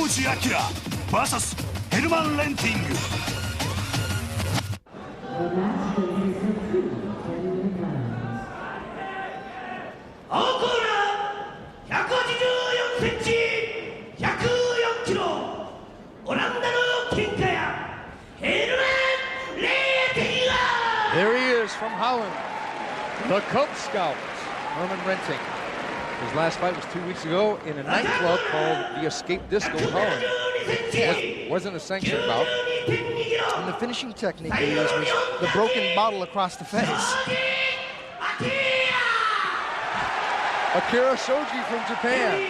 Shoji Akira vs ヘルマン・レンティング。青コーナー184センチ104キロオランダのケンカやヘルマン・レンティング。 There he is from Holland, the Cub Scout, Herman Renting. His last fight was 2 weeks ago in a nightclub called the Escape Disco in Holland. Wasn't a sanctioned bout. And the finishing technique he used was the broken bottle across the face. Akira Shoji from Japan.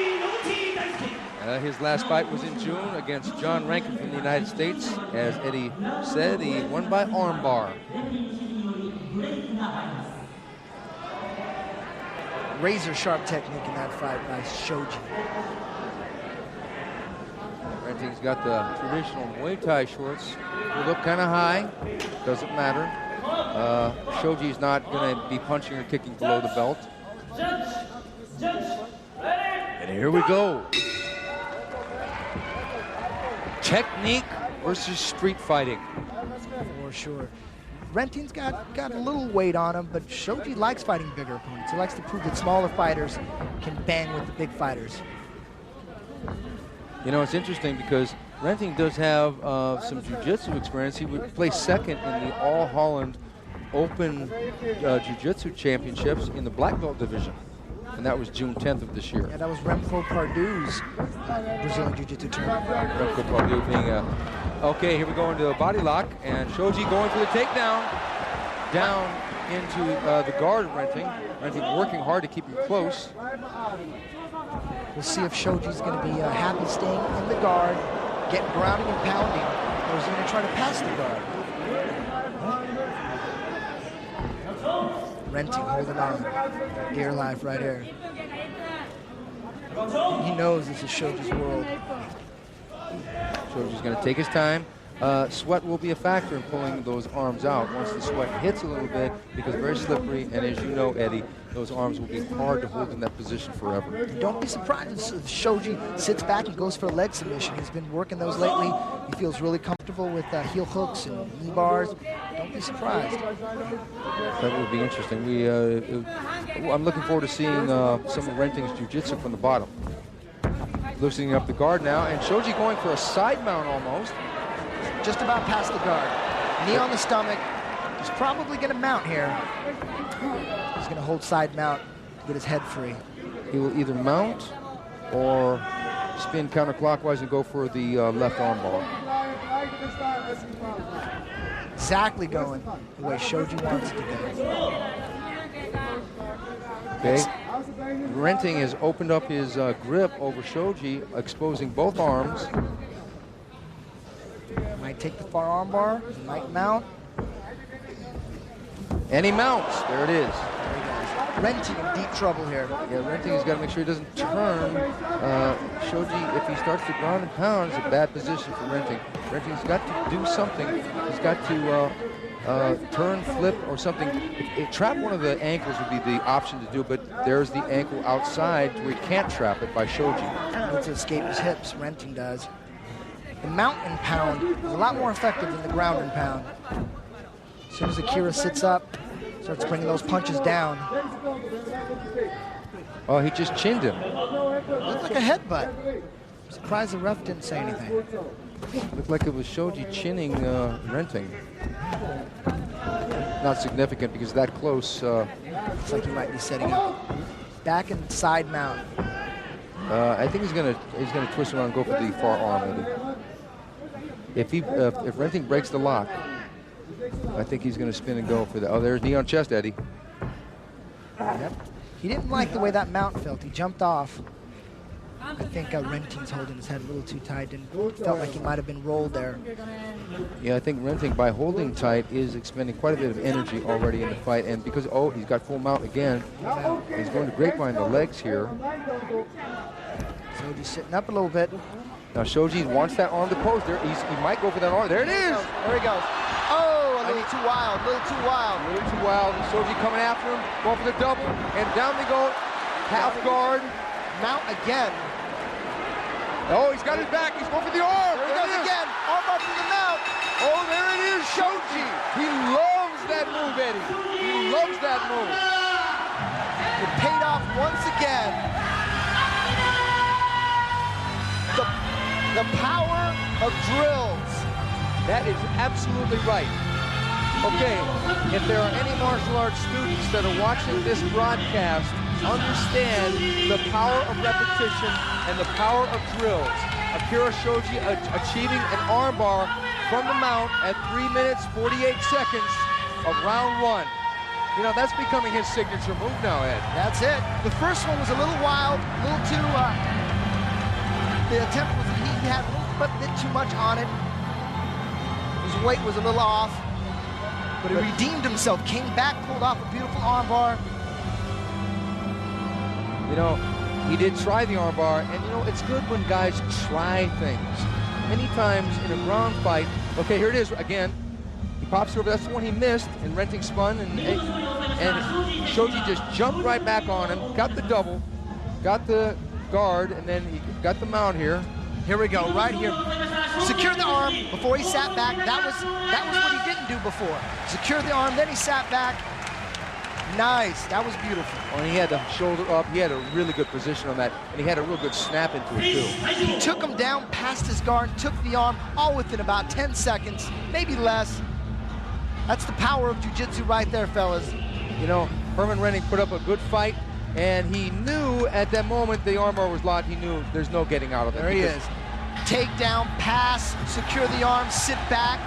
His last fight was in June against John Rankin from the United States. As Eddie said, he won by armbar. Razor sharp technique in that fight by Shoji. Renting's got the traditional Muay Thai shorts. They look kind of high. Doesn't matter. Shoji's not going to be punching or kicking below the belt. And here we go. Technique versus street fighting. For sure. Renting's got a little weight on him, but Shoji likes fighting bigger opponents. He likes to prove that smaller fighters can bang with the big fighters. You know, it's interesting because Renting does have some jiu-jitsu experience. He placed second in the All Holland Open Jiu-Jitsu Championships in the black belt division. And that was June 10th of this year. Yeah, that was Remco Pardew's Brazilian Jiu-Jitsu tournament. Remco Pardew being okay, here we go into a body lock, and Shoji going for the takedown. Down into the guard of Renting. Renting working hard to keep him close. We'll see if Shoji's going to be happy staying in the guard, getting grounding and pounding, or is he going to try to pass the guard? Renting holding on, dear life right here. He knows this is Shoji's world. Shoji's going to take his time. Sweat will be a factor in pulling those arms out. Once the sweat hits a little bit, because it's very slippery, and as you know, Eddie, those arms will be hard to hold in that position forever. Don't be surprised if Shoji sits back and goes for a leg submission. He's been working those lately. He feels really comfortable with heel hooks and knee bars. Don't be surprised. That would be interesting. I'm looking forward to seeing some of Renting's jiu-jitsu from the bottom. Loosening up the guard now, and Shoji going for a side mount almost. Just about past the guard. Knee on the stomach. He's probably going to mount here. He's going to hold side mount to get his head free. He will either mount or spin counterclockwise and go for the left arm bar. Exactly going the way Shoji wants it to go. Okay. Renting has opened up his grip over Shoji, exposing both arms. Might take the far arm bar, might mount. And he mounts. There it is. Renting in deep trouble here. Yeah, Renting has got to make sure he doesn't turn. Shoji, if he starts to ground and pound, it's a bad position for Renting. Renting's got to do something. He's got to turn, flip, or something. Trap one of the ankles would be the option to do, but there's the ankle outside where he can't trap it by Shoji. He needs to escape his hips, Renting does. The mount and pound is a lot more effective than the ground and pound. As soon as Akira sits up, starts bringing those punches down. Oh, he just chinned him. Looked like a headbutt. I'm surprised the ref didn't say anything. Looked like it was Shoji chinning Renting. Not significant because that close. Looks like he might be setting up. Back and side mount. I think he's gonna twist around and go for the far arm. Maybe. If Renting breaks the lock, I think he's gonna spin and go for the. Oh, there's knee on chest, Eddie. Yep. He didn't like the way that mount felt. He jumped off. I think Renting's holding his head a little too tight and felt like he might have been rolled there. Yeah, I think Renting, by holding tight, is expending quite a bit of energy already in the fight. And because, he's got full mount again. He's going to grapevine the legs here. Shoji's sitting up a little bit. Now Shoji wants that arm to post. There, he might go for that arm. There it is. There he goes. Oh, a little too wild, a little too wild. A little too wild. And Shoji coming after him, going for the double, and down they go. Half guard. Mount again. Oh, he's got his back. He's going for the arm. There he goes again. Armbar from the mount. Oh, there it is, Shoji. He loves that move, Eddie. He loves that move. It paid off once again. The power of drills. That is absolutely right. Okay, if there are any martial arts students that are watching this broadcast, understand the power of repetition and the power of drills. Akira Shoji achieving an armbar from the mount at 3 minutes, 48 seconds of round 1. You know, that's becoming his signature move now, Ed. That's it. The first one was a little wild, a little too, the attempt was, he had a bit too much on it. His weight was a little off, but he redeemed himself, came back, pulled off a beautiful armbar. You know, he did try the armbar, and you know, it's good when guys try things. Many times in a ground fight, okay, here it is again. He pops over, that's the one he missed, and Renting spun, and Shoji just jumped right back on him, got the double, got the guard, and then he got the mount here. Here we go, right here. Secure the arm before he sat back. That was what he didn't do before. Secure the arm, then he sat back. Nice, that was beautiful. Oh, and he had the shoulder up. He had a really good position on that, and he had a real good snap into it, too. He took him down past his guard, took the arm, all within about 10 seconds, maybe less. That's the power of jiu-jitsu right there, fellas. You know, Herman Renting put up a good fight, and he knew at that moment the armbar was locked. He knew there's no getting out of it. There he is. Take down, pass, secure the arm, sit back.